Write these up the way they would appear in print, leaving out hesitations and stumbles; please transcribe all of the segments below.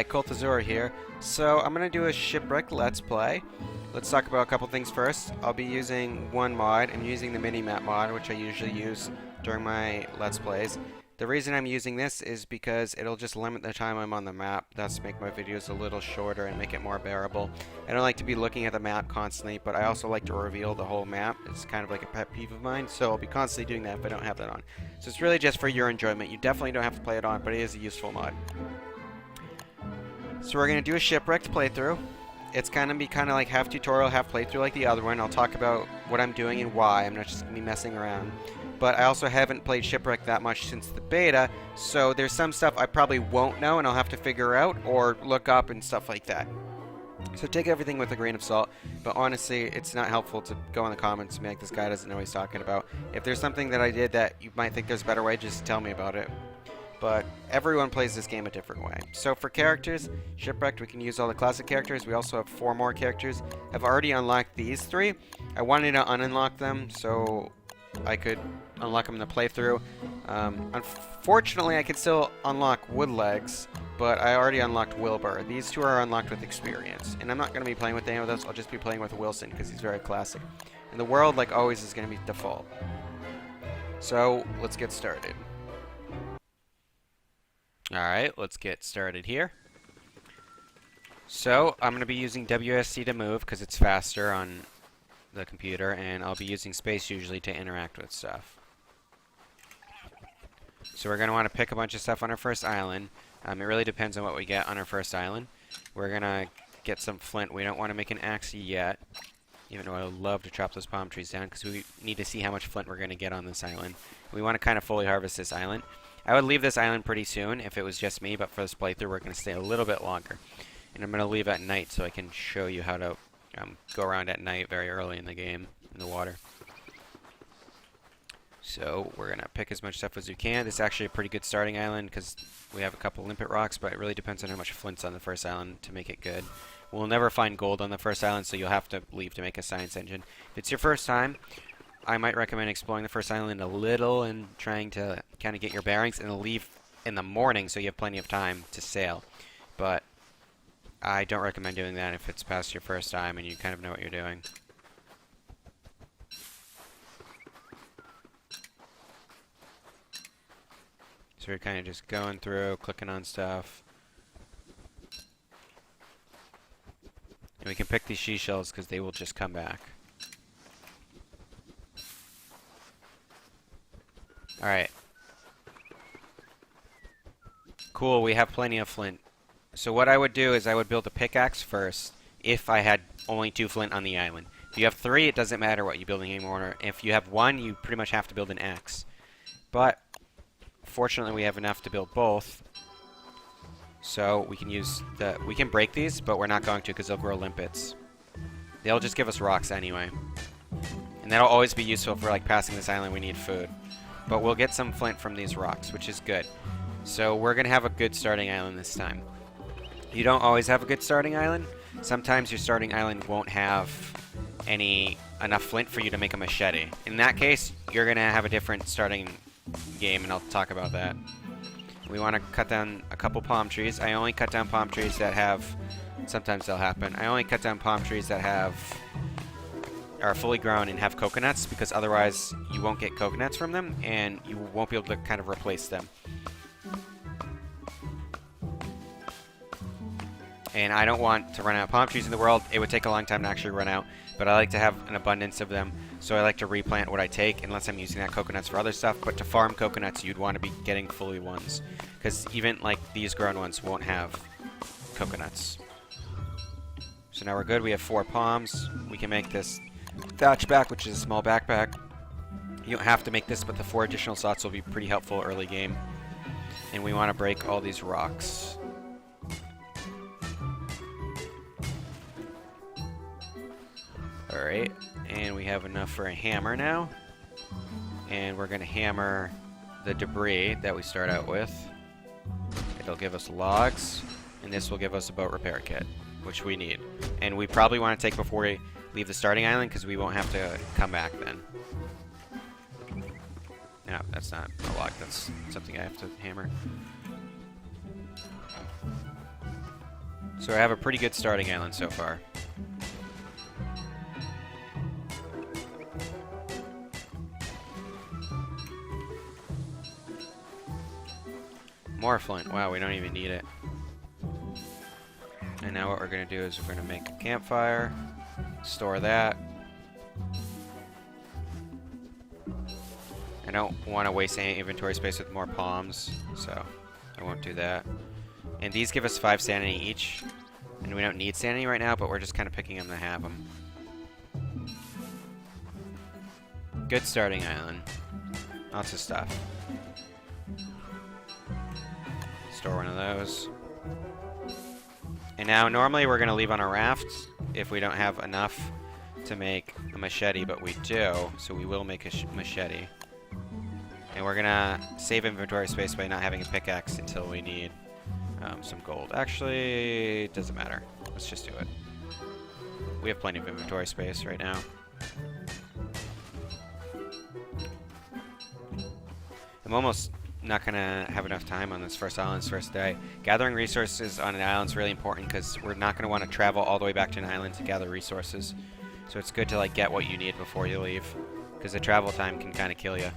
Coltazor here. So I'm going to do a Shipwrecked Let's Play. Let's talk about a couple things first. I'll be using one mod. I'm using the minimap mod, which I usually use during my Let's Plays. The reason I'm using this is because it'll just limit the time I'm on the map, thus make my videos a little shorter and make it more bearable. I don't like to be looking at the map constantly, but I also like to reveal the whole map. It's kind of like a pet peeve of mine, so I'll be constantly doing that if I don't have that on. So it's really just for your enjoyment. You definitely don't have to play it on, but it is a useful mod. So we're going to do a Shipwrecked playthrough. It's going to be kind of like half tutorial, half playthrough like the other one. I'll talk about what I'm doing and why. I'm not just going to be messing around. But I also haven't played Shipwreck that much since the beta, so there's some stuff I probably won't know and I'll have to figure out or look up and stuff like that. So take everything with a grain of salt, but honestly, it's not helpful to go in the comments and be like, this guy doesn't know what he's talking about. If there's something that I did that you might think there's a better way, just tell me about it. But everyone plays this game a different way. So for characters, Shipwrecked, we can use all the classic characters. We also have 4 more characters. I've already unlocked these 3. I wanted to unlock them so I could unlock them in the playthrough. Unfortunately, I could still unlock Woodlegs, but I already unlocked Wilbur. These 2 are unlocked with experience, and I'm not going to be playing with any of those. I'll just be playing with Wilson because he's very classic. And the world, like always, is going to be default. So let's get started. Alright, let's get started here. So I'm going to be using WSD to move because it's faster on the computer, and I'll be using space usually to interact with stuff. So we're going to want to pick a bunch of stuff on our first island. It really depends on what we get on our first island. We're going to get some flint. We don't want to make an axe yet, even though I would love to chop those palm trees down because we need to see how much flint we're going to get on this island. We want to kind of fully harvest this island. I would leave this island pretty soon if it was just me, but for this playthrough we're going to stay a little bit longer. And I'm going to leave at night so I can show you how to go around at night very early in the game, in the water. So we're going to pick as much stuff as we can. This is actually a pretty good starting island because we have a couple limpet rocks, but it really depends on how much flint's on the first island to make it good. We'll never find gold on the first island, so you'll have to leave to make a science engine. If it's your first time, I might recommend exploring the first island a little and trying to kind of get your bearings, and leave in the morning so you have plenty of time to sail. But I don't recommend doing that if it's past your first time and you kind of know what you're doing. So we're kind of just going through, clicking on stuff. And we can pick these seashells because they will just come back. Alright. Cool, we have plenty of flint. So what I would do is I would build a pickaxe first if I had only 2 flint on the island. If you have 3, it doesn't matter what you build anymore. If you have 1, you pretty much have to build an axe. But fortunately we have enough to build both. So we can use we can break these, but we're not going to because they'll grow limpets. They'll just give us rocks anyway. And that'll always be useful for like passing this island we need food. But we'll get some flint from these rocks, which is good. So we're going to have a good starting island this time. You don't always have a good starting island. Sometimes your starting island won't have enough flint for you to make a machete. In that case, you're going to have a different starting game, and I'll talk about that. We want to cut down a couple palm trees. I only cut down palm trees that have... Sometimes they'll happen. I only cut down palm trees that are fully grown and have coconuts, because otherwise you won't get coconuts from them and you won't be able to kind of replace them. And I don't want to run out of palm trees in the world. It would take a long time to actually run out, but I like to have an abundance of them, so I like to replant what I take unless I'm using that coconuts for other stuff. But to farm coconuts, you'd want to be getting fully ones, because even like these grown ones won't have coconuts. So now we're good. We have 4 palms. We can make this thatch back, which is a small backpack. You don't have to make this, but the 4 additional slots will be pretty helpful early game. And we want to break all these rocks. Alright, and we have enough for a hammer now. And we're going to hammer the debris that we start out with. It'll give us logs, and this will give us a boat repair kit, which we need. And we probably want to take before we leave the starting island because we won't have to come back then. No, that's not a log, that's something I have to hammer. So I have a pretty good starting island so far. More flint. Wow, we don't even need it. And now what we're going to do is we're going to make a campfire, store that. I don't want to waste any inventory space with more palms, so I won't do that. And these give us 5 sanity each. And we don't need sanity right now, but we're just kind of picking them to have them. Good starting island. Lots of stuff. Store one of those. And now, normally we're going to leave on a raft if we don't have enough to make a machete, but we do, so we will make a machete. And we're going to save inventory space by not having a pickaxe until we need some gold. Actually, it doesn't matter. Let's just do it. We have plenty of inventory space right now. I'm almost not going to have enough time on this first island's first day. Gathering resources on an island is really important because we're not going to want to travel all the way back to an island to gather resources. So it's good to like get what you need before you leave, because the travel time can kind of kill you.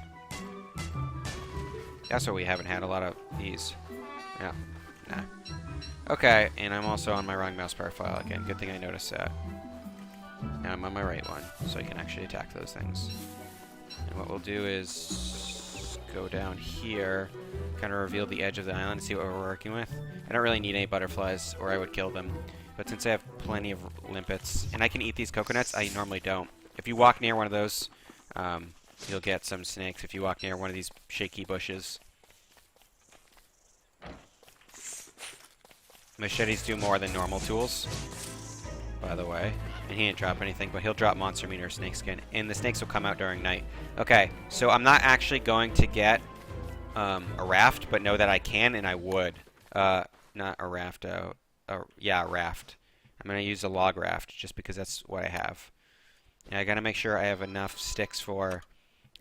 That's why we haven't had a lot of these. Yeah. Nah. Okay, and I'm also on my wrong mouse profile again. Good thing I noticed that. Now I'm on my right one, so I can actually attack those things. And what we'll do is go down here, kind of reveal the edge of the island and see what we're working with. I don't really need any butterflies, or I would kill them. But since I have plenty of limpets, and I can eat these coconuts, I normally don't. If you walk near one of those, you'll get some snakes if you walk near one of these shaky bushes. Machetes do more than normal tools, by the way. And he didn't drop anything, but he'll drop monster meat or snake skin. And the snakes will come out during night. Okay, so I'm not actually going to get a raft, but know that I can and I would. Not a raft, yeah, a raft. I'm going to use a log raft just because that's what I have. And I got to make sure I have enough sticks for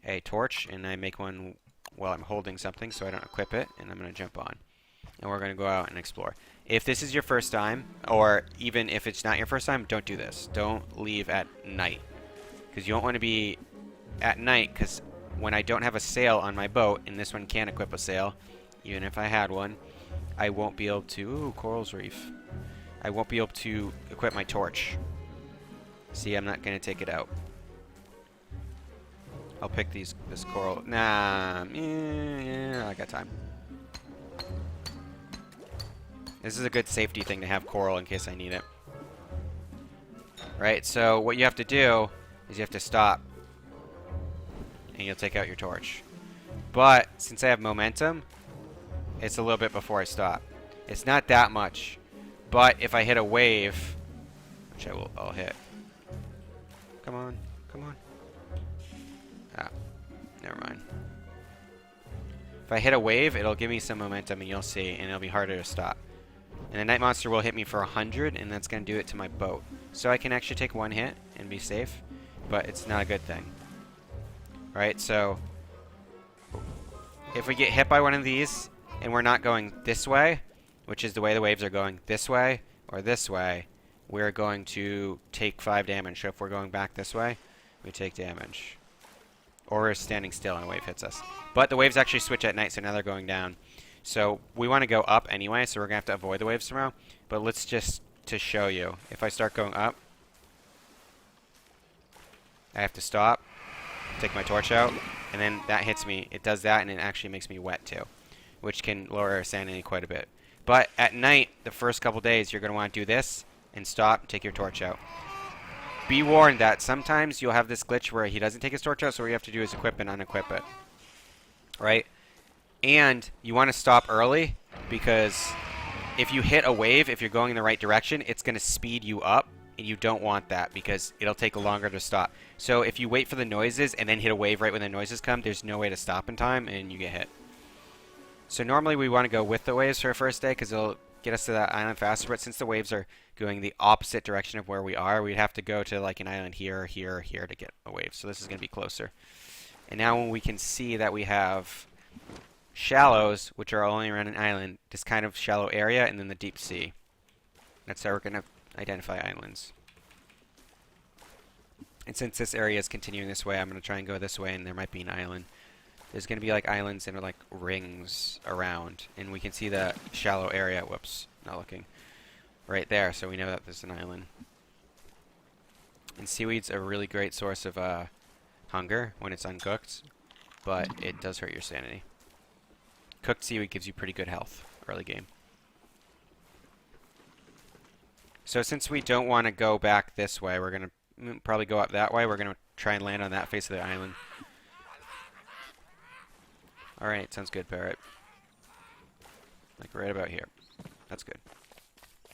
a torch, and I make one while I'm holding something so I don't equip it, and I'm going to jump on. And we're going to go out and explore. If this is your first time, or even if it's not your first time, don't do this. Don't leave at night, because you don't want to be at night, because when I don't have a sail on my boat, and this one can't equip a sail, even if I had one, I won't be able to... Ooh, corals reef. I won't be able to equip my torch. See, I'm not going to take it out. I'll pick this coral. Nah, yeah, I got time. This is a good safety thing to have coral in case I need it. Right, so what you have to do is you have to stop. And you'll take out your torch. But, since I have momentum, it's a little bit before I stop. It's not that much. But if I hit a wave, which I'll hit. Come on, come on. Ah, never mind. If I hit a wave, it'll give me some momentum, and you'll see, and it'll be harder to stop. And the night monster will hit me for 100, and that's going to do it to my boat. So I can actually take one hit and be safe, but it's not a good thing. Right, so if we get hit by one of these, and we're not going this way, which is the way the waves are going, this way or this way, we're going to take 5 damage. So if we're going back this way, we take damage. Or we're standing still and a wave hits us. But the waves actually switch at night, so now they're going down. So we want to go up anyway, so we're going to have to avoid the waves somehow. But let's just, to show you, if I start going up, I have to stop, take my torch out, and then that hits me. It does that, and it actually makes me wet too, which can lower our sanity quite a bit. But at night, the first couple days, you're going to want to do this, and stop, take your torch out. Be warned that sometimes you'll have this glitch where he doesn't take his torch out, so what you have to do is equip and unequip it. Right? And you want to stop early, because if you hit a wave, if you're going in the right direction, it's going to speed you up, and you don't want that, because it'll take longer to stop. So if you wait for the noises and then hit a wave right when the noises come, there's no way to stop in time, and you get hit. So normally we want to go with the waves for our first day, because it'll get us to that island faster, but since the waves are going the opposite direction of where we are, we'd have to go to like an island here, here, here to get a wave. So this is going to be closer. And now when we can see that we have shallows, which are only around an island, this kind of shallow area, and then the deep sea. That's how we're going to identify islands. And since this area is continuing this way, I'm going to try and go this way, and there might be an island. There's going to be like islands that are like rings around, and we can see the shallow area. Whoops, not looking. Right there, so we know that there's an island. And seaweed's a really great source of hunger when it's uncooked, but it does hurt your sanity. Cooked seaweed gives you pretty good health early game. So since we don't want to go back this way, we're going to probably go up that way. We're going to try and land on that face of the island. Alright, sounds good, Parrot. Like right about here. That's good.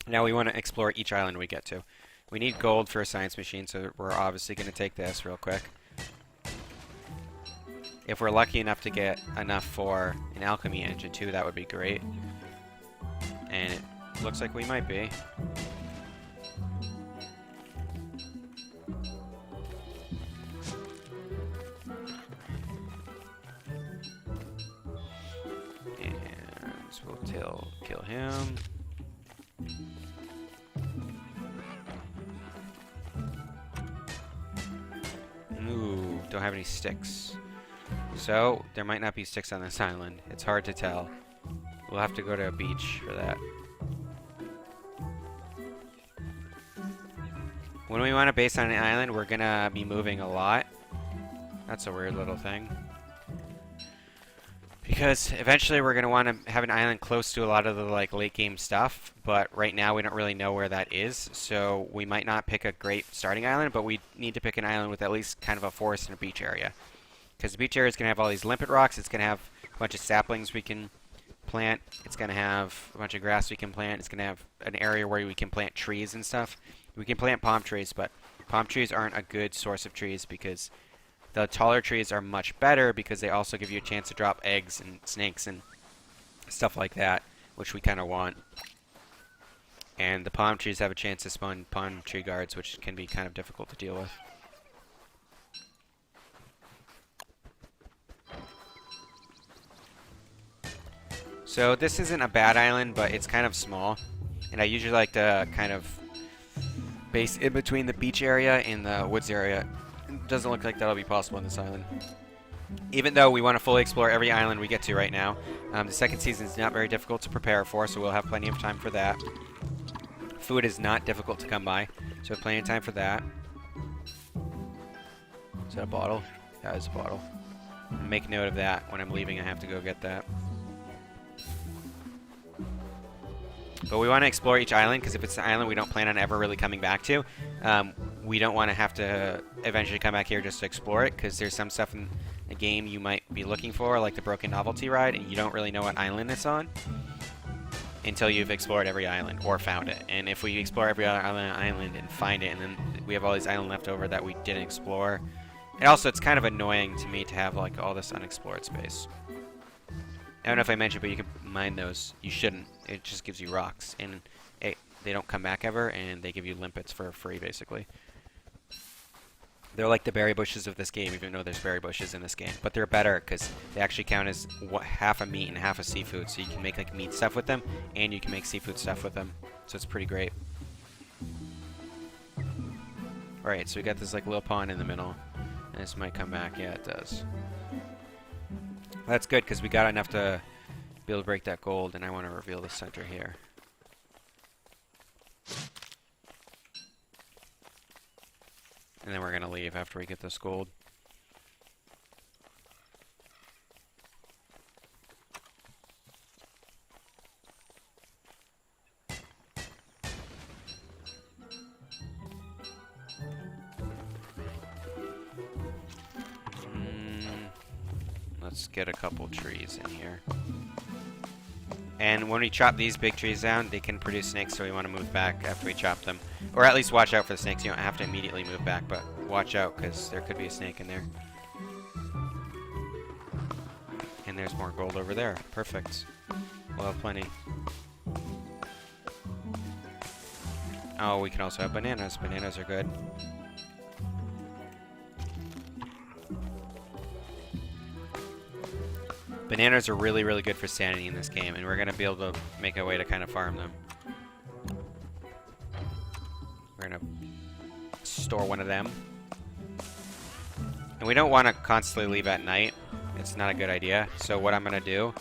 Now we want to explore each island we get to. We need gold for a science machine, so we're obviously going to take this real quick. If we're lucky enough to get enough for an alchemy engine too, that would be great. And it looks like we might be. We'll kill him. Ooh, don't have any sticks. So, there might not be sticks on this island. It's hard to tell. We'll have to go to a beach for that. When we want to base on an island, we're gonna be moving a lot. That's a weird little thing. Because eventually we're going to want to have an island close to a lot of the like late game stuff, but right now we don't really know where that is, so we might not pick a great starting island, but we need to pick an island with at least kind of a forest and a beach area. Because the beach area is going to have all these limpet rocks, it's going to have a bunch of saplings we can plant, it's going to have a bunch of grass we can plant, it's going to have an area where we can plant trees and stuff. We can plant palm trees, but palm trees aren't a good source of trees because the taller trees are much better because they also give you a chance to drop eggs and snakes and stuff like that, which we kind of want. And the palm trees have a chance to spawn palm tree guards, which can be kind of difficult to deal with. So this isn't a bad island, but it's kind of small. And I usually like to kind of base in between the beach area and the woods area. It doesn't look like that'll be possible on this island. Even though we want to fully explore every island we get to right now. The second season is not very difficult to prepare for, so we'll have plenty of time for that. Food is not difficult to come by, so we have plenty of time for that. Is that a bottle? That is a bottle. Make note of that. When I'm leaving, I have to go get that. But we want to explore each island, because if it's an island we don't plan on ever really coming back to, we don't want to have to eventually come back here just to explore it, because there's some stuff in the game you might be looking for, like the Broken Novelty Ride, and you don't really know what island it's on until you've explored every island or found it. And if we explore every other island and find it, and then we have all these islands left over that we didn't explore, and also it's kind of annoying to me to have like all this unexplored space. I don't know if I mentioned, but you can mine those. You shouldn't. It just gives you rocks, and they don't come back ever, and they give you limpets for free, basically. They're like the berry bushes of this game, even though there's berry bushes in this game. But they're better, because they actually count as half a meat and half a seafood, so you can make like meat stuff with them, and you can make seafood stuff with them. So it's pretty great. Alright, so we got this like little pond in the middle, and this might come back. Yeah, it does. That's good, because we got enough to be able to break that gold, and I want to reveal the center here. And then we're going to leave after we get this gold. Let's get a couple trees in here. And when we chop these big trees down, they can produce snakes, so we want to move back after we chop them. Or at least watch out for the snakes. You don't have to immediately move back, but watch out, because there could be a snake in there. And there's more gold over there. Perfect. We'll have plenty. Oh, we can also have bananas. Bananas are good. Bananas are really, really good for sanity in this game, and we're going to be able to make a way to kind of farm them. We're going to store one of them. And we don't want to constantly leave at night. It's not a good idea. So what I'm going to do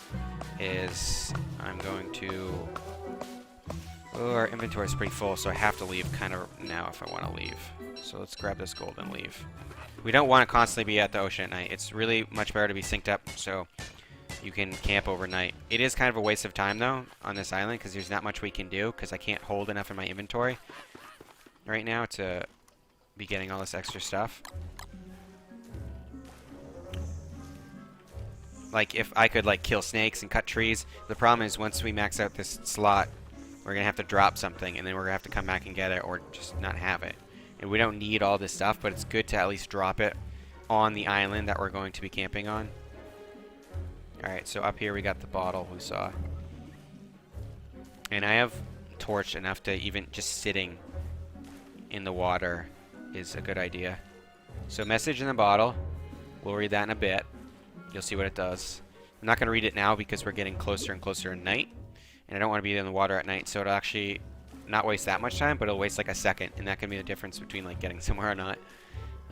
is I'm going to... Oh, our inventory is pretty full, so I have to leave kind of now if I want to leave. So let's grab this gold and leave. We don't want to constantly be at the ocean at night. It's really much better to be synced up so you can camp overnight. It is kind of a waste of time, though, on this island because there's not much we can do because I can't hold enough in my inventory right now to be getting all this extra stuff. Like, if I could, like, kill snakes and cut trees, the problem is once we max out this slot, we're going to have to drop something, and then we're going to have to come back and get it or just not have it. And we don't need all this stuff, but it's good to at least drop it on the island that we're going to be camping on. Alright, so up here we got the bottle we saw. And I have torched enough to even just sitting in the water is a good idea. So message in the bottle. We'll read that in a bit. You'll see what it does. I'm not going to read it now because we're getting closer and closer at night. And I don't want to be in the water at night, so it'll actually not waste that much time, but it'll waste like a second. And that can be the difference between like getting somewhere or not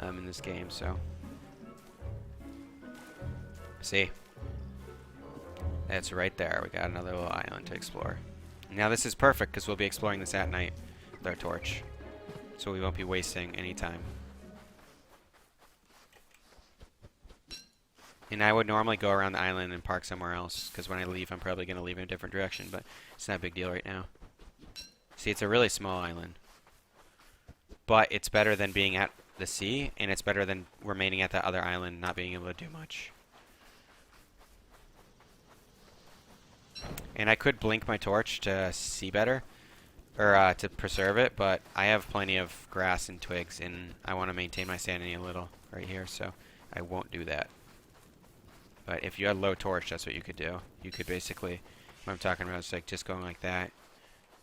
in this game. So, see? It's right there. We got another little island to explore. Now this is perfect because we'll be exploring this at night with our torch. So we won't be wasting any time. And I would normally go around the island and park somewhere else, because when I leave, I'm probably going to leave in a different direction, but it's not a big deal right now. See, it's a really small island. But it's better than being at the sea, and it's better than remaining at that other island, not being able to do much. And I could blink my torch to see better, or to preserve it, but I have plenty of grass and twigs, and I want to maintain my sanity a little right here, so I won't do that. But if you had low torch, that's what you could do. You could basically, what I'm talking about is like just going like that.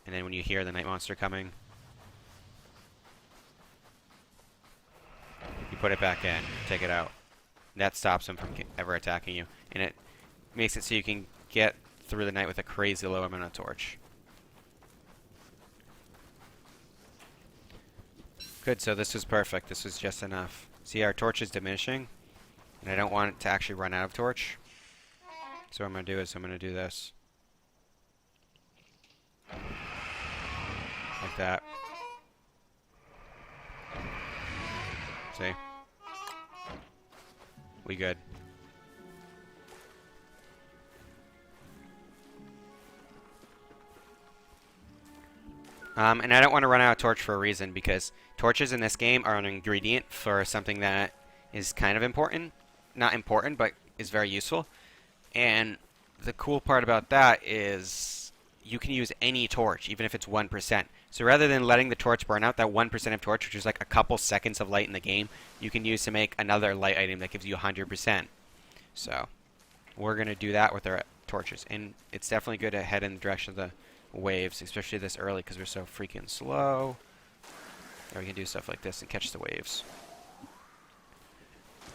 And then when you hear the night monster coming, you put it back in, take it out. That stops him from ever attacking you. And it makes it so you can get through the night with a crazy low amount of torch. Good, so this was perfect. This was just enough. See, our torch is diminishing. And I don't want it to actually run out of torch. So what I'm going to do is I'm going to do this. Like that. See? We good. And I don't want to run out of torch for a reason, because torches in this game are an ingredient for something that is kind of important. Not important, but is very useful. And the cool part about that is you can use any torch, even if it's 1%. So rather than letting the torch burn out, that 1% of torch, which is like a couple seconds of light in the game, you can use to make another light item that gives you 100%. So we're going to do that with our torches. And it's definitely good to head in the direction of the waves, especially this early because we're so freaking slow. Or we can do stuff like this and catch the waves.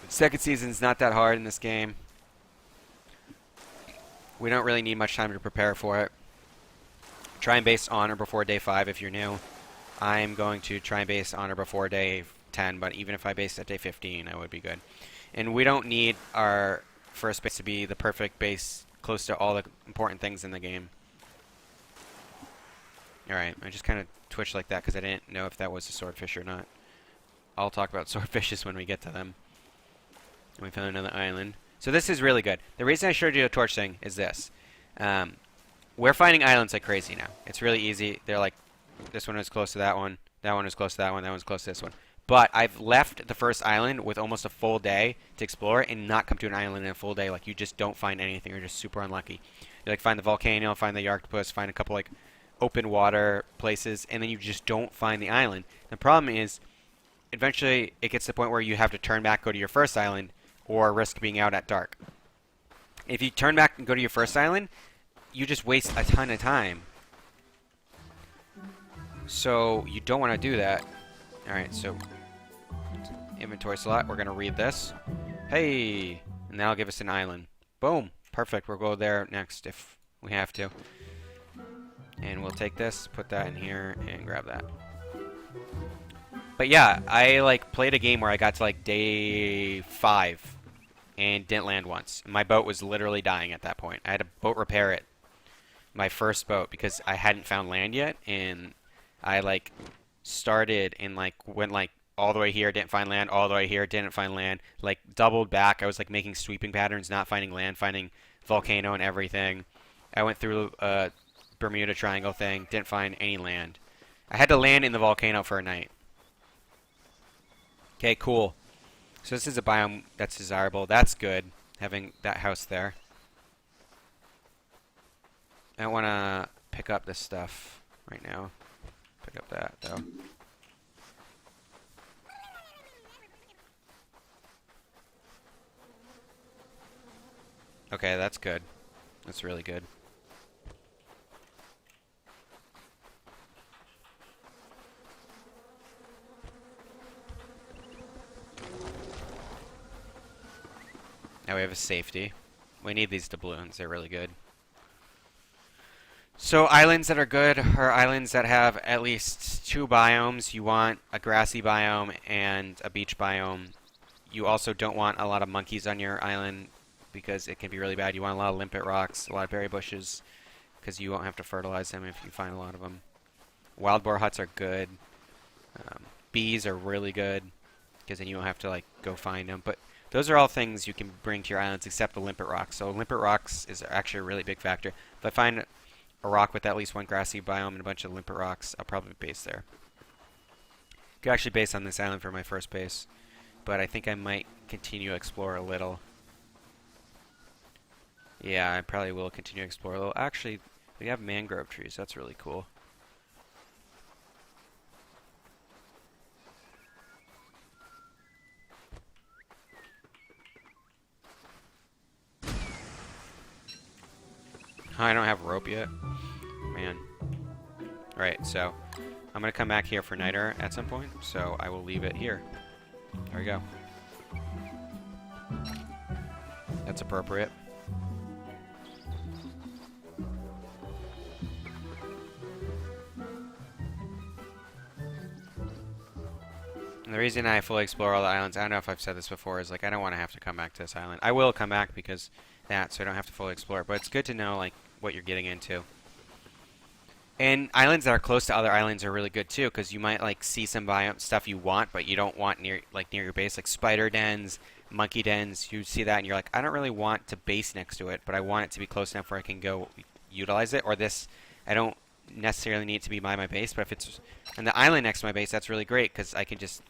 Second season's not that hard in this game. We don't really need much time to prepare for it. Try and base honor before day 5 if you're new. I'm going to try and base honor before day 10, but even if I based at day 15, I would be good. And we don't need our first base to be the perfect base close to all the important things in the game. Alright, I just kind of twitched like that because I didn't know if that was a swordfish or not. I'll talk about swordfishes when we get to them. We found another island. So this is really good. The reason I showed you the torch thing is this. We're finding islands like crazy now. It's really easy. They're like, this one is close to that one. That one is close to that one. That one's close to this one. But I've left the first island with almost a full day to explore and not come to an island in a full day. Like, you just don't find anything. You're just super unlucky. You like find the volcano, find the octopus, find a couple like open water places, and then you just don't find the island. The problem is, eventually it gets to the point where you have to turn back, go to your first island, or risk being out at dark. If you turn back and go to your first island, you just waste a ton of time. So you don't want to do that. Alright, so inventory slot, we're going to read this. Hey! And that'll give us an island. Boom! Perfect, we'll go there next if we have to. And we'll take this, put that in here, and grab that. But yeah, I like played a game where I got to like day 5 and didn't land once. My boat was literally dying at that point. I had to boat repair it, my first boat, because I hadn't found land yet, and I like started and like went like all the way here, didn't find land, all the way here, didn't find land, like doubled back. I was like making sweeping patterns, not finding land, finding volcano and everything. I went through a Bermuda Triangle thing, didn't find any land. I had to land in the volcano for a night. Okay, cool. So this is a biome that's desirable. That's good, having that house there. I want to pick up this stuff right now. Pick up that, though. Okay, that's good. That's really good. Now we have a safety. We need these doubloons. They're really good. So islands that are good are islands that have at least 2 biomes. You want a grassy biome and a beach biome. You also don't want a lot of monkeys on your island because it can be really bad. You want a lot of limpet rocks, a lot of berry bushes, because you won't have to fertilize them if you find a lot of them. Wild boar huts are good. Bees are really good because then you don't have to like go find them. But those are all things you can bring to your islands except the limpet rocks. So limpet rocks is actually a really big factor. If I find a rock with at least 1 grassy biome and a bunch of limpet rocks, I'll probably base there. Could actually base on this island for my first base, but I think I might continue to explore a little. Yeah, I probably will continue to explore a little. Actually, we have mangrove trees. That's really cool. I don't have rope yet. Man. Alright, so I'm going to come back here for niter at some point, so I will leave it here. There we go. That's appropriate. And the reason I fully explore all the islands, I don't know if I've said this before, is like I don't want to have to come back to this island. I will come back because that, so I don't have to fully explore it. But it's good to know like what you're getting into. And islands that are close to other islands are really good too, because you might like see some biome stuff you want, but you don't want near your base, like spider dens, monkey dens. You see that and you're like, I don't really want to base next to it, but I want it to be close enough where I can go utilize it. Or this, I don't necessarily need it to be by my base, but if it's on the island next to my base, that's really great because I can just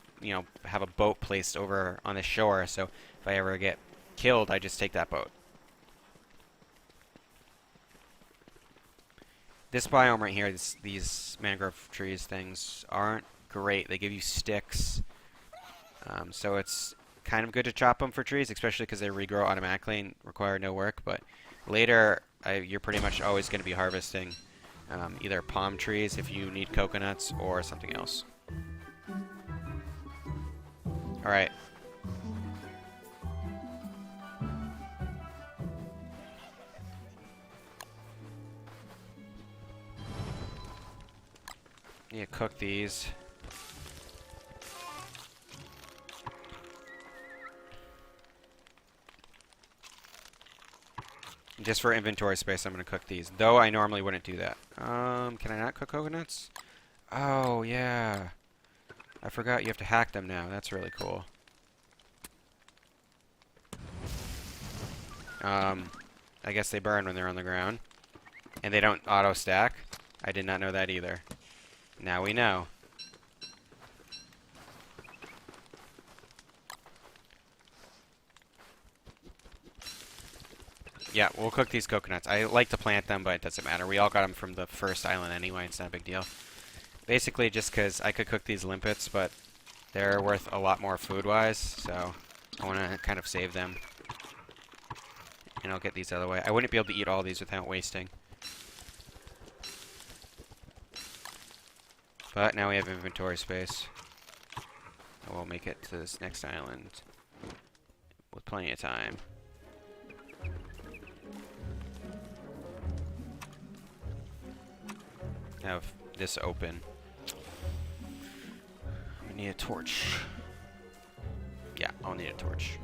have a boat placed over on the shore. So if I ever get killed, I just take that boat. This biome right here, these mangrove trees things aren't great. They give you sticks, so it's kind of good to chop them for trees, especially because they regrow automatically and require no work. But later, you're pretty much always going to be harvesting either palm trees if you need coconuts or something else. All right. Yeah, cook these. Just for inventory space, I'm going to cook these. Though I normally wouldn't do that. Can I not cook coconuts? Oh, yeah. I forgot you have to hack them now. That's really cool. I guess they burn when they're on the ground. And they don't auto-stack. I did not know that either. Now we know. Yeah, we'll cook these coconuts. I like to plant them, but it doesn't matter. We all got them from the first island anyway. It's not a big deal. Basically, just because I could cook these limpets, but they're worth a lot more food-wise, so I want to kind of save them. And I'll get these out of the way. I wouldn't be able to eat all these without wasting. But now we have inventory space. And we'll make it to this next island with plenty of time. Have this open. I need a torch. Yeah, I'll need a torch.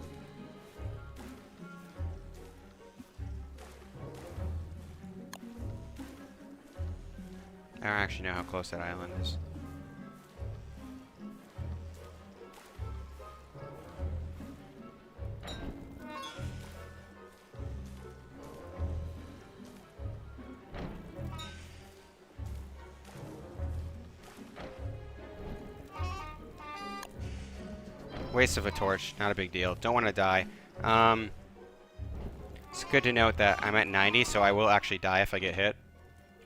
I don't actually know how close that island is. Waste of a torch, not a big deal. Don't want to die. It's good to note that I'm at 90, so I will actually die if I get hit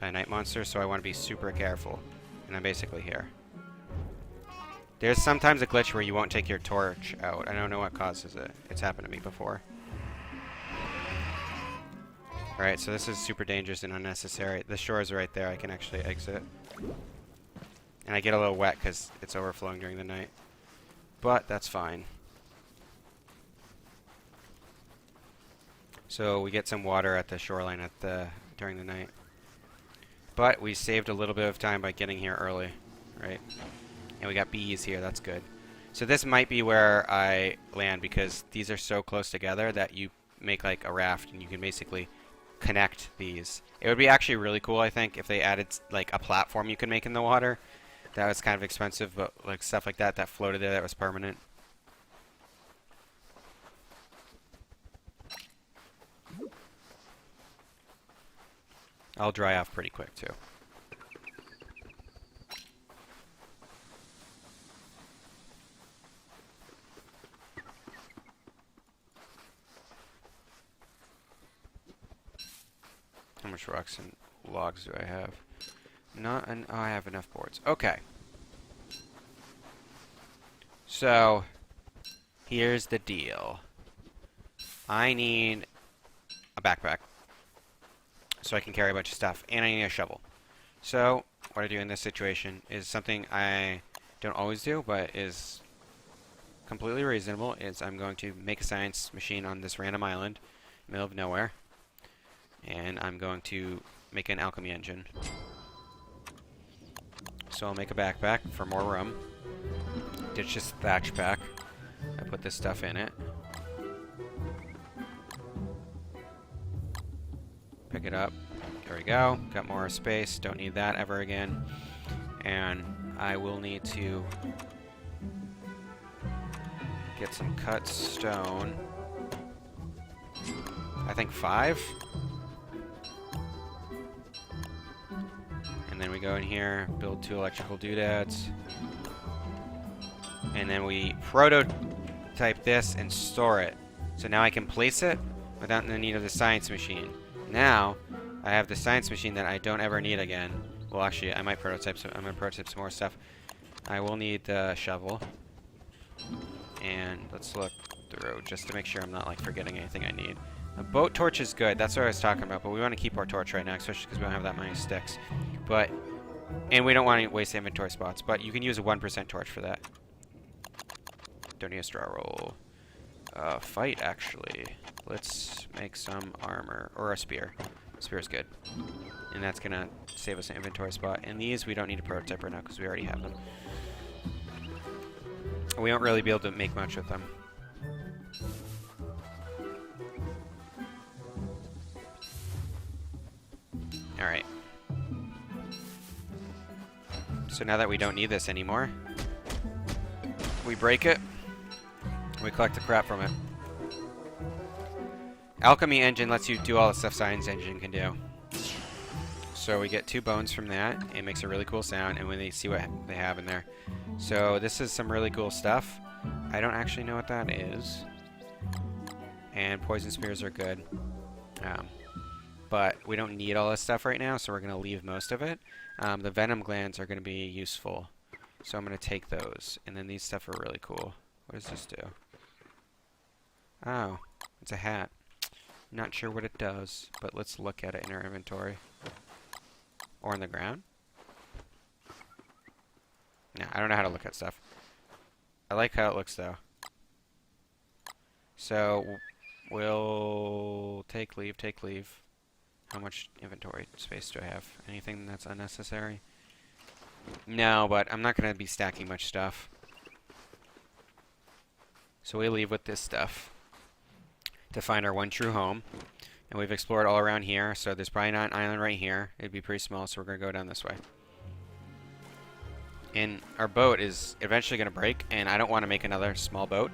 by a night monster, so I want to be super careful. And I'm basically here. There's sometimes a glitch where you won't take your torch out. I don't know what causes it. It's happened to me before. Alright, so this is super dangerous and unnecessary. The shore is right there. I can actually exit. And I get a little wet because it's overflowing during the night. But that's fine. So we get some water at the shoreline during the night. But we saved a little bit of time by getting here early, right? And we got bees here, that's good. So this might be where I land because these are so close together that you make like a raft and you can basically connect these. It would be actually really cool, I think, if they added like a platform you can make in the water. That was kind of expensive, but like stuff like that floated there that was permanent. I'll dry off pretty quick too. How much rocks and logs do I have? Not an. Oh, I have enough boards. Okay. So, here's the deal. I need a backpack so I can carry a bunch of stuff, and I need a shovel. So, what I do in this situation is something I don't always do, but is completely reasonable, is I'm going to make a science machine on this random island, middle of nowhere, and I'm going to make an alchemy engine. So I'll make a backpack for more room. Ditch this thatch pack. I put this stuff in it. Pick it up. There we go. Got more space. Don't need that ever again. And I will need to get some cut stone. I think 5. And then we go in here, build 2 electrical doodads. And then we prototype this and store it. So now I can place it without the need of the science machine. Now, I have the science machine that I don't ever need again. Well, actually, I might prototype some. I'm gonna prototype some more stuff. I will need the shovel. And let's look through just to make sure I'm not like forgetting anything I need. A boat torch is good. That's what I was talking about. But we want to keep our torch right now, especially because we don't have that many sticks. And we don't want to waste inventory spots. But you can use a 1% torch for that. Don't need a straw roll. Fight, actually. Let's make some armor. Or a spear. Spear is good. And that's going to save us an inventory spot. And these, we don't need a prototype right now because we already have them. We won't really be able to make much with them. Alright. So now that we don't need this anymore, we break it. We collect the crap from it. Alchemy engine lets you do all the stuff science engine can do. So we get 2 bones from that. It makes a really cool sound, and when they see what they have in there. So this is some really cool stuff. I don't actually know what that is. And poison spears are good. But we don't need all this stuff right now, so we're going to leave most of it. The venom glands are going to be useful. So I'm going to take those. And then these stuff are really cool. What does this do? Oh, it's a hat. Not sure what it does, but let's look at it in our inventory. Or on the ground. No, I don't know how to look at stuff. I like how it looks, though. So, we'll take leave, take leave. How much inventory space do I have? Anything that's unnecessary? No, but I'm not going to be stacking much stuff. So we leave with this stuff to find our one true home. And we've explored all around here, so there's probably not an island right here. It'd be pretty small, so we're going to go down this way. And our boat is eventually going to break, and I don't want to make another small boat.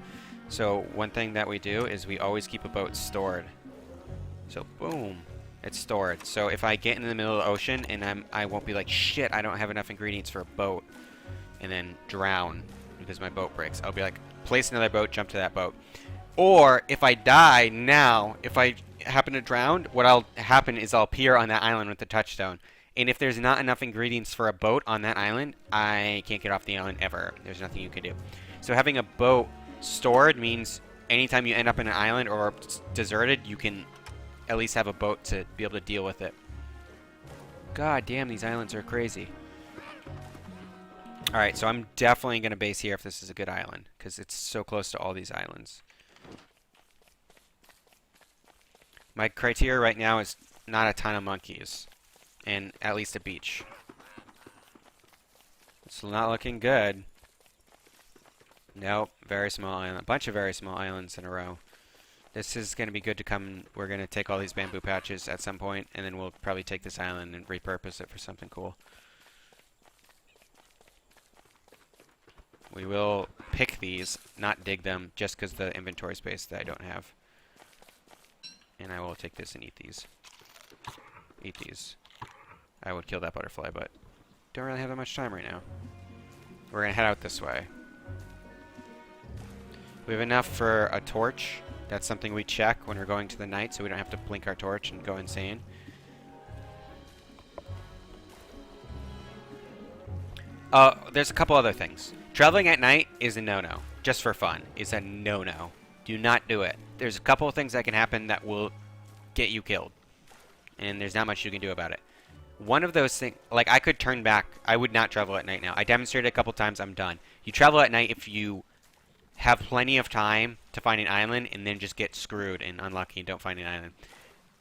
So one thing that we do is we always keep a boat stored. So boom, it's stored. So if I get in the middle of the ocean and I won't be like, shit, I don't have enough ingredients for a boat, and then drown because my boat breaks. I'll be like, place another boat, jump to that boat. Or if I die now, if I happen to drown, what'll happen is I'll appear on that island with the touchstone. And if there's not enough ingredients for a boat on that island, I can't get off the island ever. There's nothing you can do. So having a boat stored means anytime you end up in an island or deserted, you can at least have a boat to be able to deal with it. God damn, these islands are crazy. Alright, so I'm definitely going to base here if this is a good island, because it's so close to all these islands. My criteria right now is not a ton of monkeys, and at least a beach. It's not looking good. Nope, very small island. A bunch of very small islands in a row. This is going to be good to come. We're going to take all these bamboo patches at some point, and then we'll probably take this island and repurpose it for something cool. We will pick these, not dig them, just because the inventory space that I don't have. And I will take this and eat these. Eat these. I would kill that butterfly, but don't really have that much time right now. We're going to head out this way. We have enough for a torch. That's something we check when we're going to the night, so we don't have to blink our torch and go insane. There's a couple other things. Traveling at night is a no-no. Just for fun. Is a no-no. Do not do it. There's a couple of things that can happen that will get you killed. And there's not much you can do about it. One of those things, like I could turn back. I would not travel at night now. I demonstrated a couple times. I'm done. You travel at night if you have plenty of time to find an island and then just get screwed and unlucky and don't find an island.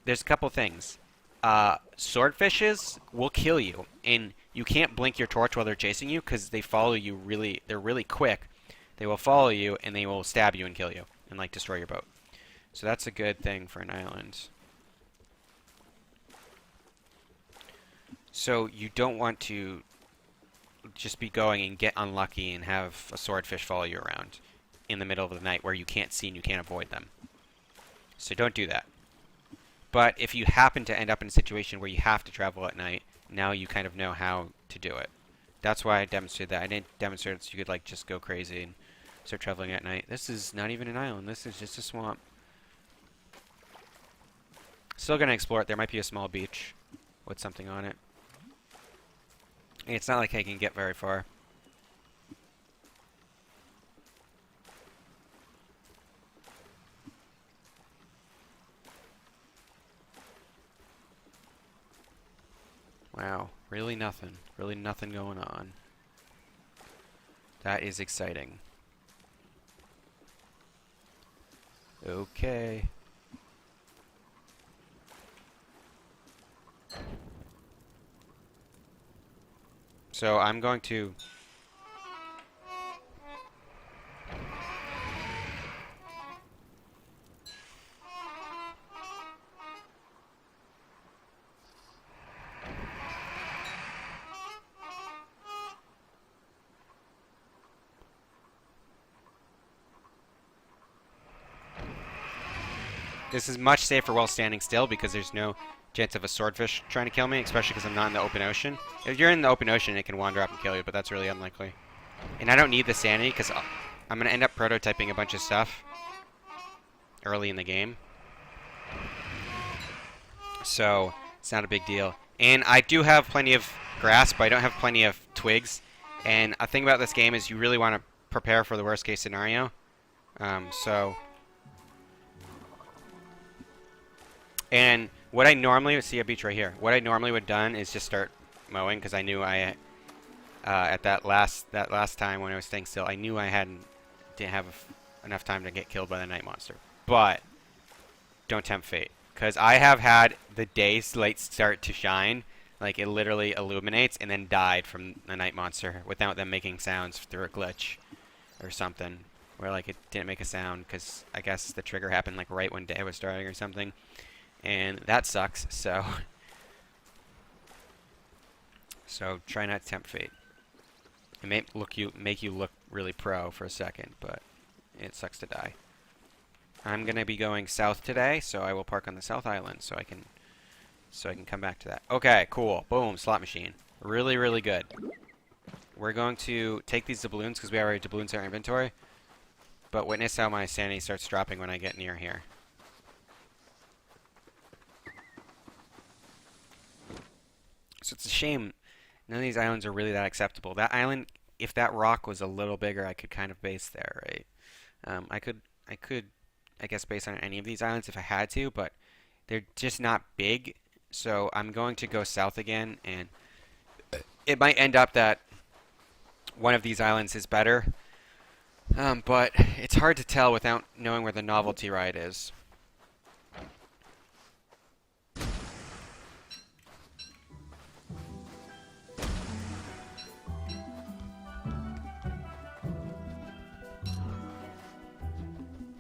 There's a couple things. Swordfishes will kill you. And you can't blink your torch while they're chasing you because they follow you really. They're really quick. They will follow you and they will stab you and kill you and like destroy your boat. So that's a good thing for an island. So you don't want to just be going and get unlucky and have a swordfish follow you around in the middle of the night where you can't see and you can't avoid them. So don't do that. But if you happen to end up in a situation where you have to travel at night, now you kind of know how to do it. That's why I demonstrated that. I didn't demonstrate it so you could like just go crazy and start traveling at night. This is not even an island. This is just a swamp. Still gonna explore it. There might be a small beach with something on it. And it's not like I can get very far. Wow, really nothing. Really nothing going on. That is exciting. Okay. So I'm going to... This is much safer while standing still because there's no chance of a swordfish trying to kill me, especially because I'm not in the open ocean. If you're in the open ocean, it can wander up and kill you, but that's really unlikely. And I don't need the sanity because I'm going to end up prototyping a bunch of stuff early in the game. So it's not a big deal. And I do have plenty of grass, but I don't have plenty of twigs. And a thing about this game is you really want to prepare for the worst case scenario. And what I normally would see a beach right here. What I normally would have done is just start mowing because I knew I at that last time when I was staying still, I knew I didn't have enough time to get killed by the night monster. But don't tempt fate because I have had the day's light start to shine, like it literally illuminates, and then died from the night monster without them making sounds through a glitch or something. where like it didn't make a sound because I guess the trigger happened like right when day was starting or something, and that sucks. So try not to tempt fate. It may make you look really pro for a second, but it sucks to die. I'm gonna be going south today, so I will park on the south island so I can come back to that. Okay, cool. Boom, slot machine. Really, really good. We're going to take these doubloons because we already have doubloons in our inventory. But witness how my sanity starts dropping when I get near here. So it's a shame none of these islands are really that acceptable. That island, if that rock was a little bigger, I could kind of base there, right? I could, I guess, base on any of these islands if I had to, but they're just not big. So I'm going to go south again, and it might end up that one of these islands is better. But it's hard to tell without knowing where the novelty ride is.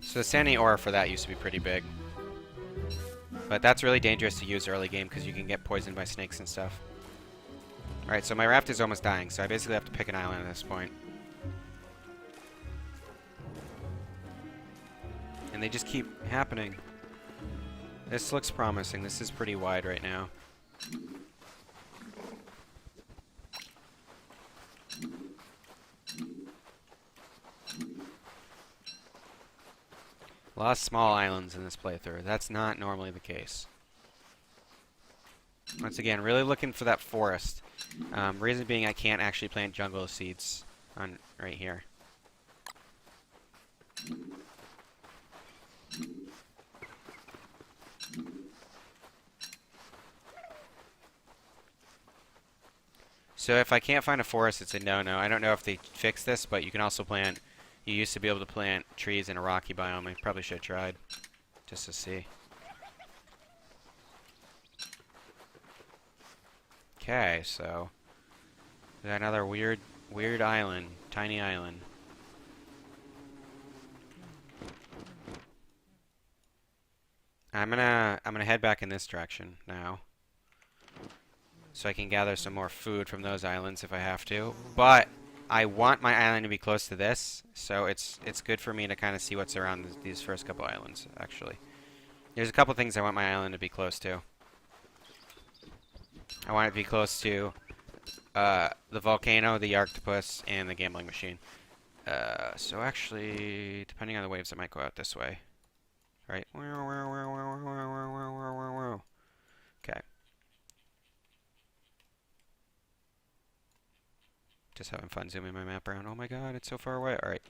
So the sandy ore for that used to be pretty big. But that's really dangerous to use early game because you can get poisoned by snakes and stuff. Alright, so my raft is almost dying, so I basically have to pick an island at this point. And they just keep happening. This looks promising. This is pretty wide right now. A lot of small islands in this playthrough. That's not normally the case. Once again, really looking for that forest. Reason being I can't actually plant jungle seeds on right here. So if I can't find a forest, it's a no-no. I don't know if they fixed this, but you can also plant... You used to be able to plant trees in a rocky biome. I probably should have tried, just to see. Okay, so... we got another weird island. Tiny island. I'm gonna head back in this direction now. So I can gather some more food from those islands if I have to. But I want my island to be close to this, so it's good for me to kind of see what's around these first couple islands, actually. There's a couple things I want my island to be close to. I want it to be close to the volcano, the octopus, and the gambling machine. So actually, depending on the waves, it might go out this way. Right? Okay. Just having fun zooming my map around. Oh my god, it's so far away. Alright.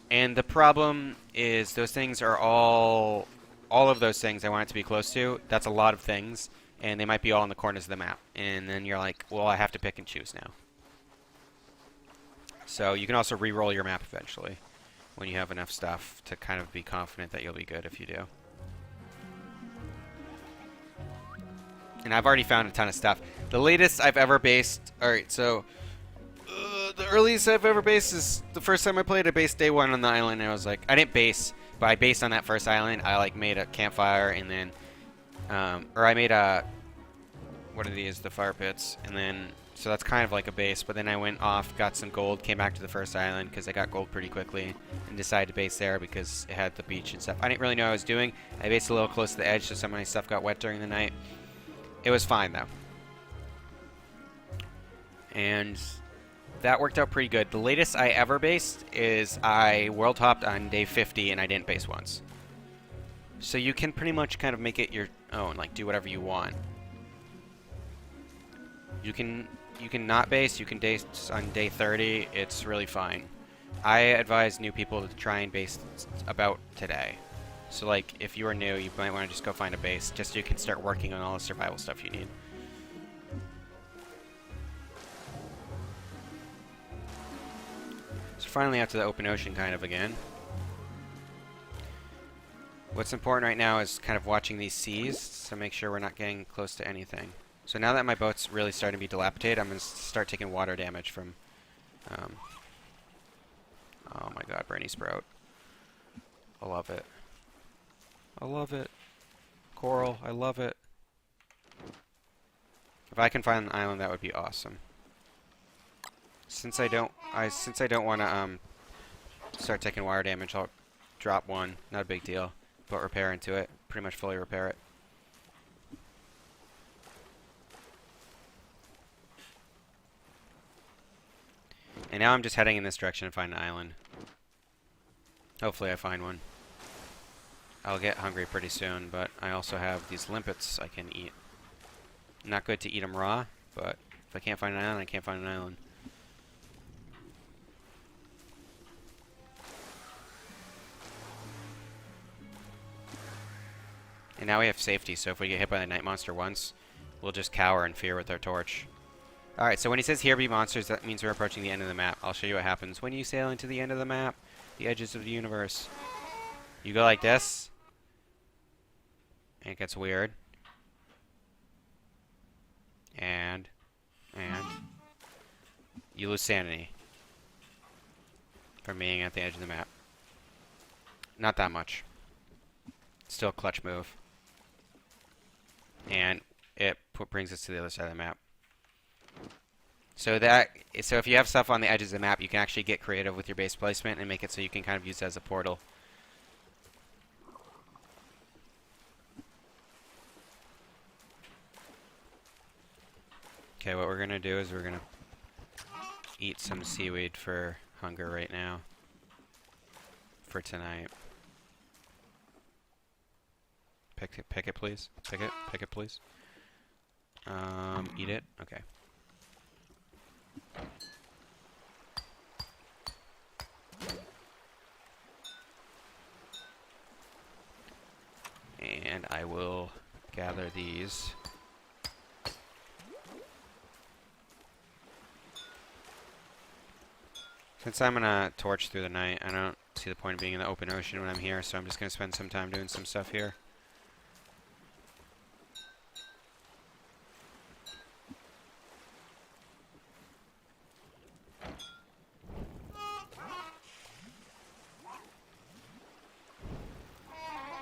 And the problem is those things are all of those things I want it to be close to. That's a lot of things, and they might be all in the corners of the map. And then you're like, well, I have to pick and choose now. So you can also re-roll your map eventually when you have enough stuff to kind of be confident that you'll be good if you do. And I've already found a ton of stuff. The latest I've ever based... Alright, so... the earliest I've ever based is the first time I played. I based day one on the island, and I was like... I didn't base, but I based on that first island. I, like, made a campfire, and then... or I made a... What are these? The fire pits. And then... So that's kind of like a base, but then I went off, got some gold, came back to the first island, because I got gold pretty quickly, and decided to base there because it had the beach and stuff. I didn't really know what I was doing. I based a little close to the edge, so some of my stuff got wet during the night. It was fine, though. And that worked out pretty good. The latest I ever based is I world hopped on day 50 and I didn't base once. So you can pretty much kind of make it your own, like do whatever you want. You can not base, you can base on day 30, it's really fine. I advise new people to try and base about today. So like if you are new, you might want to just go find a base just so you can start working on all the survival stuff you need. Finally out to the open ocean kind of again. What's important right now is kind of watching these seas to make sure we're not getting close to anything. So now that my boat's really starting to be dilapidated, I'm going to start taking water damage from Oh my god, Brainy Sprout. I love it. I love it. Coral, I love it. If I can find an island, that would be awesome. Since I don't want to start taking water damage, I'll drop one. Not a big deal. Put repair into it. Pretty much fully repair it. And now I'm just heading in this direction to find an island. Hopefully I find one. I'll get hungry pretty soon, but I also have these limpets I can eat. Not good to eat them raw, but if I can't find an island, I can't find an island. And now we have safety, so if we get hit by the night monster once, we'll just cower in fear with our torch. Alright, so when he says here be monsters, that means we're approaching the end of the map. I'll show you what happens when you sail into the end of the map, the edges of the universe. You go like this, and it gets weird. And you lose sanity from being at the edge of the map. Not that much. Still a clutch move. And it brings us to the other side of the map. So if you have stuff on the edges of the map, you can actually get creative with your base placement and make it so you can kind of use it as a portal. Okay, what we're going to do is we're going to eat some seaweed for hunger right now. For tonight. Pick it, please. Pick it, please. Eat it? Okay. And I will gather these. Since I'm gonna torch through the night, I don't see the point of being in the open ocean when I'm here, so I'm just gonna spend some time doing some stuff here.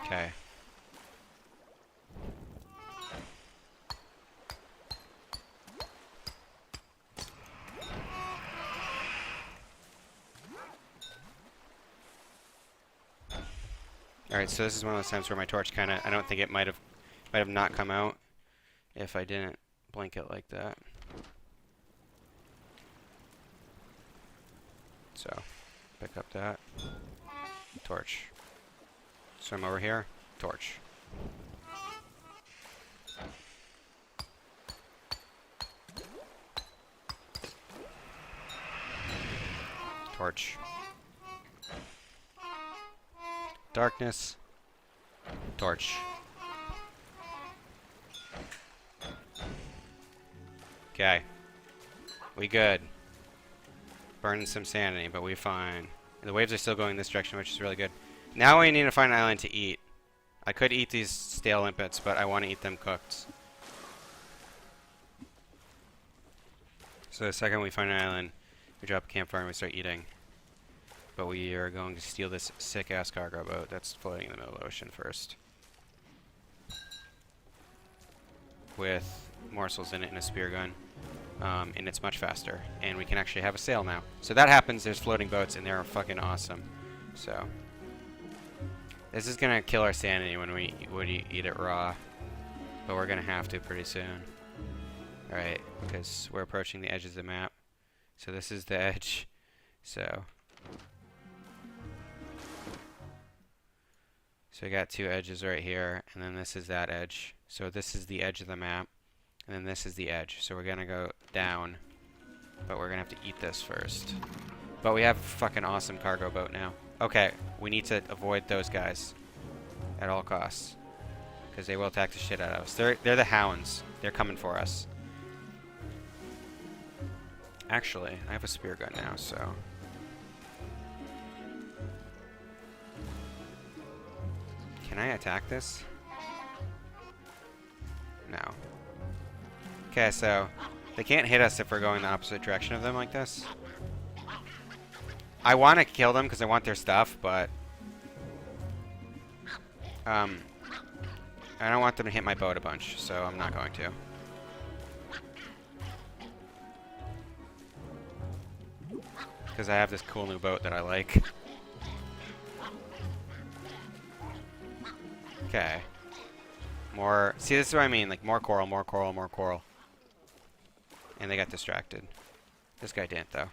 Okay. Alright, so this is one of those times where my torch kinda, I don't think it might have not come out if I didn't blink it like that. So, pick up that. Torch. Swim over here. Torch. Torch. Darkness. Torch. Okay. We good. Burning some sanity, but we fine. The waves are still going this direction, which is really good. Now we need to find an island to eat. I could eat these stale limpets, but I want to eat them cooked. So the second we find an island, we drop a campfire and we start eating. But we are going to steal this sick-ass cargo boat that's floating in the middle of the ocean first. With morsels in it and a spear gun. And it's much faster. And we can actually have a sail now. So that happens, there's floating boats, and they're fucking awesome. So this is gonna kill our sanity when we eat it raw. But we're gonna have to pretty soon. Alright, because we're approaching the edges of the map. So this is the edge. So we got two edges right here, and then this is that edge. So this is the edge of the map, and then this is the edge. So we're gonna go down, but we're gonna have to eat this first. But we have a fucking awesome cargo boat now. Okay, we need to avoid those guys at all costs, because they will attack the shit out of us. They're the hounds. They're coming for us. Actually, I have a spear gun now, so can I attack this? No. Okay, so they can't hit us if we're going the opposite direction of them like this. I want to kill them because I want their stuff, but I don't want them to hit my boat a bunch, so I'm not going to. Because I have this cool new boat that I like. Okay. More... See, this is what I mean. Like, more coral, more coral, more coral. And they got distracted. This guy didn't, though.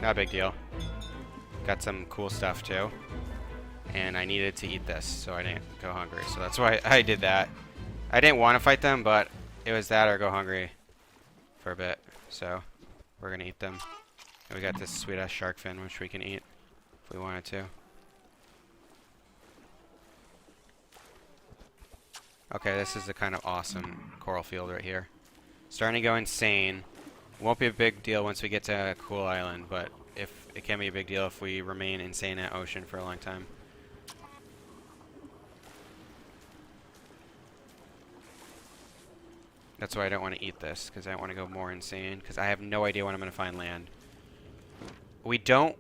Not a big deal. Got some cool stuff, too. And I needed to eat this, so I didn't go hungry. So that's why I did that. I didn't want to fight them, but it was that or go hungry for a bit. So we're going to eat them. And we got this sweet-ass shark fin, which we can eat if we wanted to. Okay, this is the kind of awesome coral field right here. Starting to go insane. Won't be a big deal once we get to a cool island, but if it can be a big deal if we remain insane at ocean for a long time. That's why I don't want to eat this, because I don't want to go more insane, because I have no idea when I'm going to find land. What we don't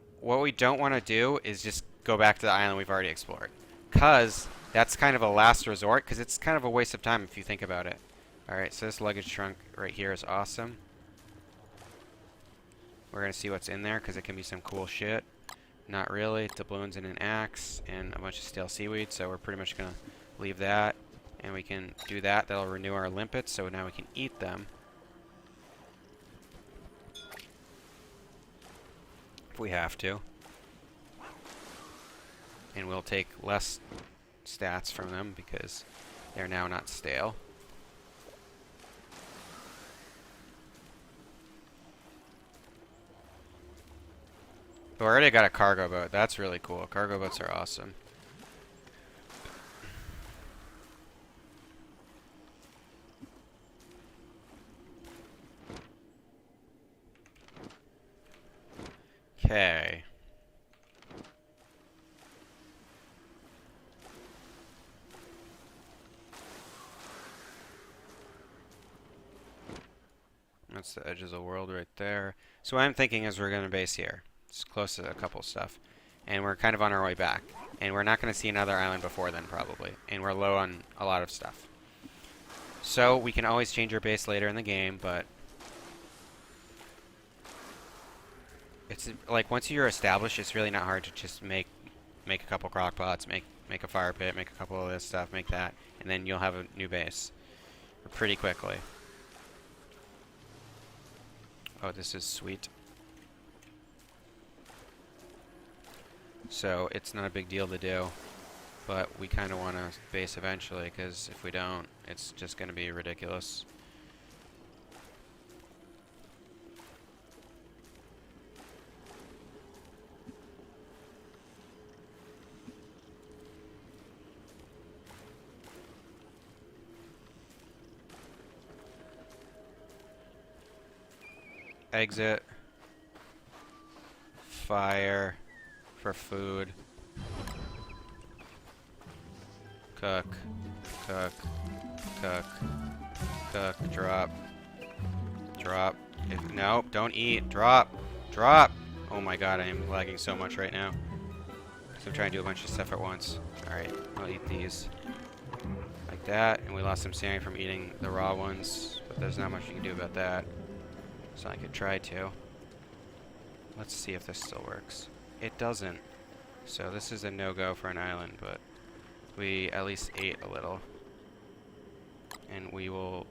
want to do is just go back to the island we've already explored, because that's kind of a last resort, because it's kind of a waste of time if you think about it. Alright, so this luggage trunk right here is awesome. We're going to see what's in there, because it can be some cool shit. Not really. Doubloons and an axe, and a bunch of stale seaweed, so we're pretty much going to leave that. And we can do that. That'll renew our limpets, so now we can eat them. If we have to. And we'll take less stats from them, because they're now not stale. But we already got a cargo boat. That's really cool. Cargo boats are awesome. Okay. That's the edge of the world right there. So what I'm thinking is we're going to base here. It's close to a couple stuff. And we're kind of on our way back. And we're not going to see another island before then, probably. And we're low on a lot of stuff. So we can always change our base later in the game, but it's like once you're established, it's really not hard to just make a couple crock pots, make a fire pit, make a couple of this stuff, make that, and then you'll have a new base pretty quickly. Oh, this is sweet. So it's not a big deal to do, but we kind of want to base eventually, because if we don't, it's just going to be ridiculous. Exit. Fire. For food. Cook. Cook. Cook. Cook. Drop. Drop. No, don't eat. Drop. Drop. Oh my god, I am lagging so much right now. So I'm trying to do a bunch of stuff at once. Alright, I'll eat these. Like that. And we lost some sanity from eating the raw ones. But there's not much you can do about that. So I could try to. Let's see if this still works. It doesn't. So this is a no-go for an island, but we at least ate a little. And we will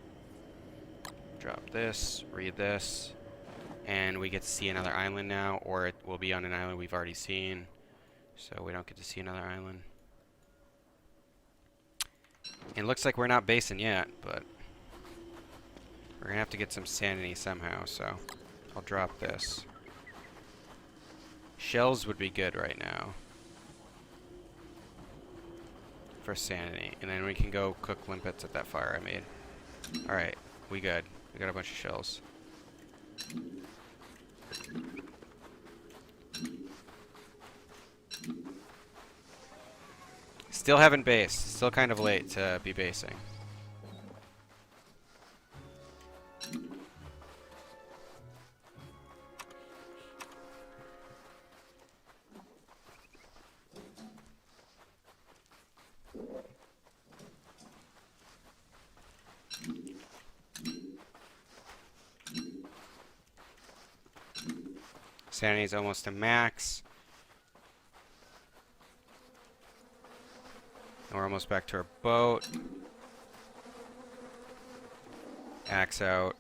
drop this, read this, and we get to see another island now, or it will be on an island we've already seen. So we don't get to see another island. It looks like we're not basing yet, but we're gonna have to get some sanity somehow, so I'll drop this. Shells would be good right now for sanity, and then we can go cook limpets at that fire I made. Alright, we good. We got a bunch of shells. Still haven't based. Still kind of late to be basing. Sanity's almost to max. And we're almost back to our boat. Axe out.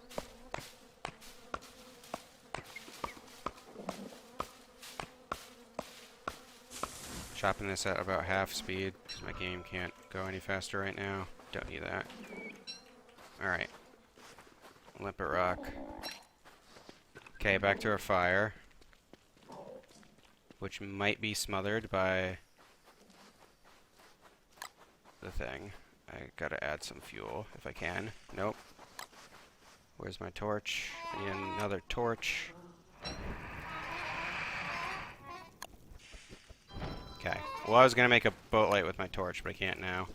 Chopping this at about half speed because my game can't go any faster right now. Don't need that. Alright. Limpet rock. Okay, back to our fire. Which might be smothered by the thing. I gotta add some fuel if I can. Nope. Where's my torch? I need another torch. Okay. Well, I was gonna make a boat light with my torch, but I can't now.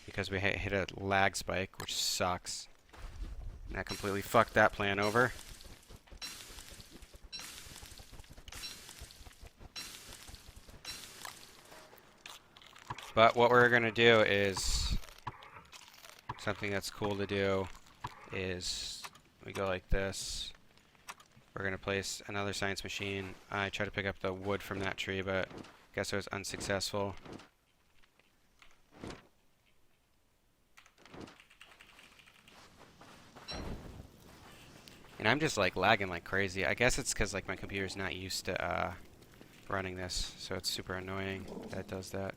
Because we hit a lag spike, which sucks. And that completely fucked that plan over. But what we're going to do is, something that's cool to do is, we go like this. We're going to place another science machine. I tried to pick up the wood from that tree, but I guess I was unsuccessful. And I'm just like lagging like crazy. I guess it's because like my computer's not used to running this, so it's super annoying that it does that.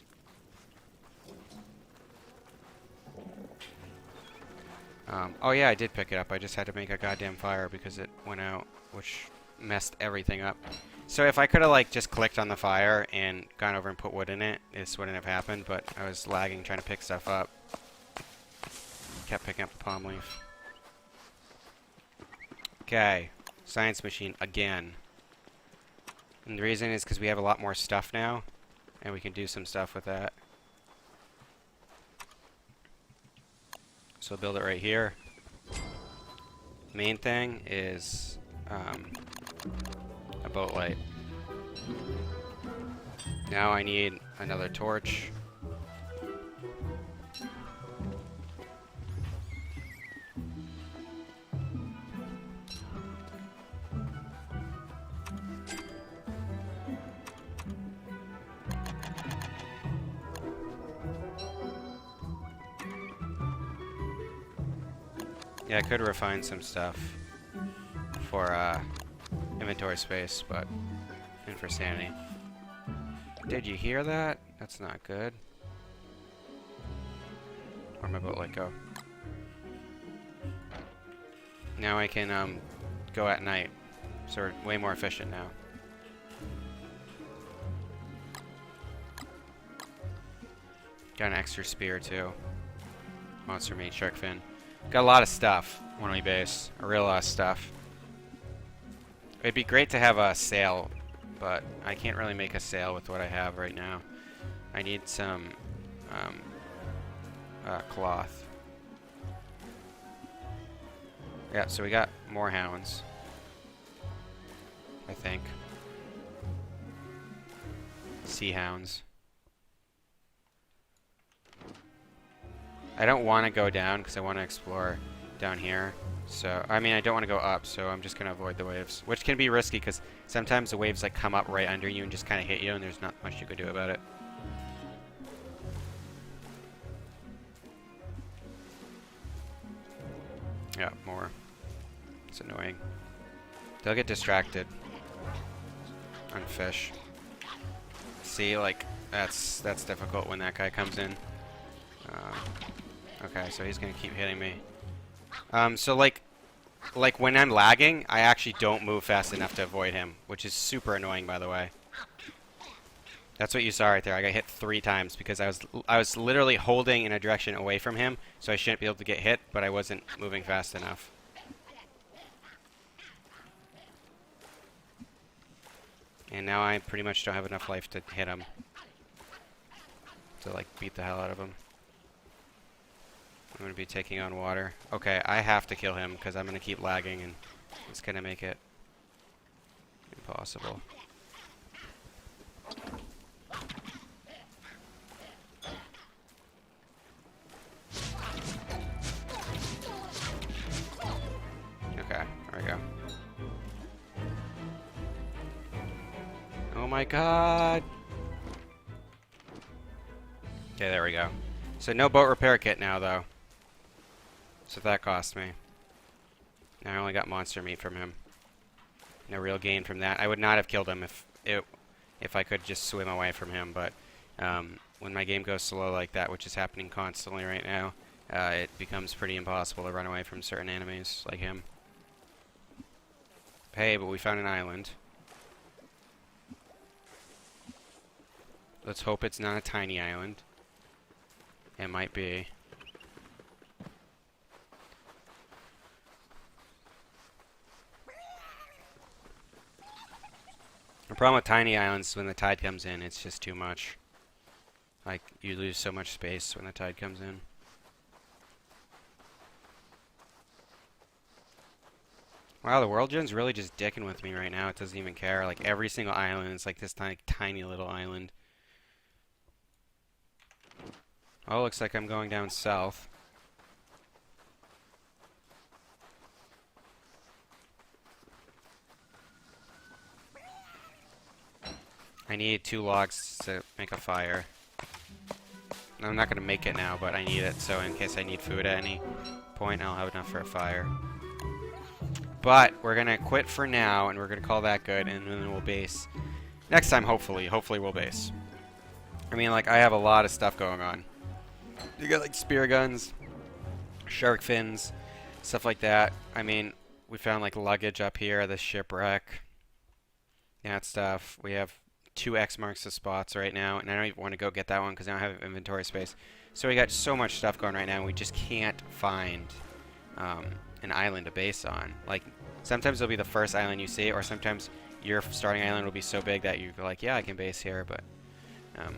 Oh yeah, I did pick it up. I just had to make a goddamn fire because it went out, which messed everything up. So if I could have like just clicked on the fire and gone over and put wood in it, this wouldn't have happened, but I was lagging trying to pick stuff up. Kept picking up the palm leaf. Okay, science machine again. And the reason is because we have a lot more stuff now, and we can do some stuff with that. So we'll build it right here. Main thing is a boat light. Now I need another torch. Yeah, I could refine some stuff for inventory space, but and for sanity. Did you hear that? That's not good. Where'd my boat light go? Now I can go at night, so we're way more efficient now. Got an extra spear too. Monster meat, shark fin. Got a lot of stuff when we base. A real lot of stuff. It'd be great to have a sail, but I can't really make a sail with what I have right now. I need some cloth. Yeah, so we got more hounds. I think. Sea hounds. I don't want to go down because I want to explore down here. So, I mean, I don't want to go up, so I'm just going to avoid the waves. Which can be risky because sometimes the waves like come up right under you and just kind of hit you and there's not much you can do about it. Yeah, more. It's annoying. They'll get distracted on fish. See, like, that's difficult when that guy comes in. Okay, so he's gonna keep hitting me. So like when I'm lagging, I actually don't move fast enough to avoid him, which is super annoying, by the way. That's what you saw right there. I got hit 3 times because I was literally holding in a direction away from him, so I shouldn't be able to get hit, but I wasn't moving fast enough. And now I pretty much don't have enough life to hit him. to like beat the hell out of him. I'm going to be taking on water. Okay, I have to kill him because I'm going to keep lagging and it's going to make it impossible. Okay, there we go. Oh my god! Okay, there we go. So no boat repair kit now, though. So that cost me. I only got monster meat from him. No real gain from that. I would not have killed him if I could just swim away from him, but when my game goes slow like that, which is happening constantly right now, it becomes pretty impossible to run away from certain enemies like him. Hey, but we found an island. Let's hope it's not a tiny island. It might be. The problem with tiny islands is when the tide comes in, it's just too much. Like, you lose so much space when the tide comes in. Wow, the World Gen's really just dicking with me right now. It doesn't even care. Like, every single island is like this tiny little island. Oh, looks like I'm going down south. I need 2 logs to make a fire. I'm not going to make it now, but I need it, so in case I need food at any point, I'll have enough for a fire. But we're going to quit for now, and we're going to call that good, and then we'll base. Next time, hopefully we'll base. I mean, like, I have a lot of stuff going on. You got, like, spear guns, shark fins, stuff like that. I mean, we found, like, luggage up here, the shipwreck, that stuff. We have 2 X marks the spots right now, and I don't even want to go get that one because I don't have inventory space. So we got so much stuff going right now, and we just can't find an island to base on. Like, sometimes it'll be the first island you see, or sometimes your starting island will be so big that you're like, yeah, I can base here, but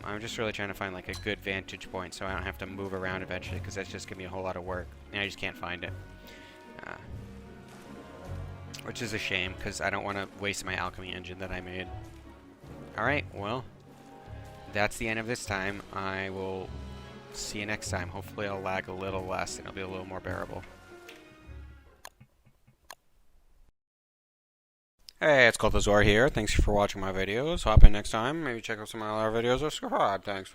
I'm just really trying to find like a good vantage point so I don't have to move around eventually, because that's just going to be a whole lot of work, and I just can't find it. Which is a shame, because I don't want to waste my alchemy engine that I made. Alright, well, that's the end of this time. I will see you next time. Hopefully I'll lag a little less and it'll be a little more bearable. Hey, it's Cultazor here. Thanks for watching my videos. Hop in next time. Maybe check out some of my other videos or subscribe. Thanks.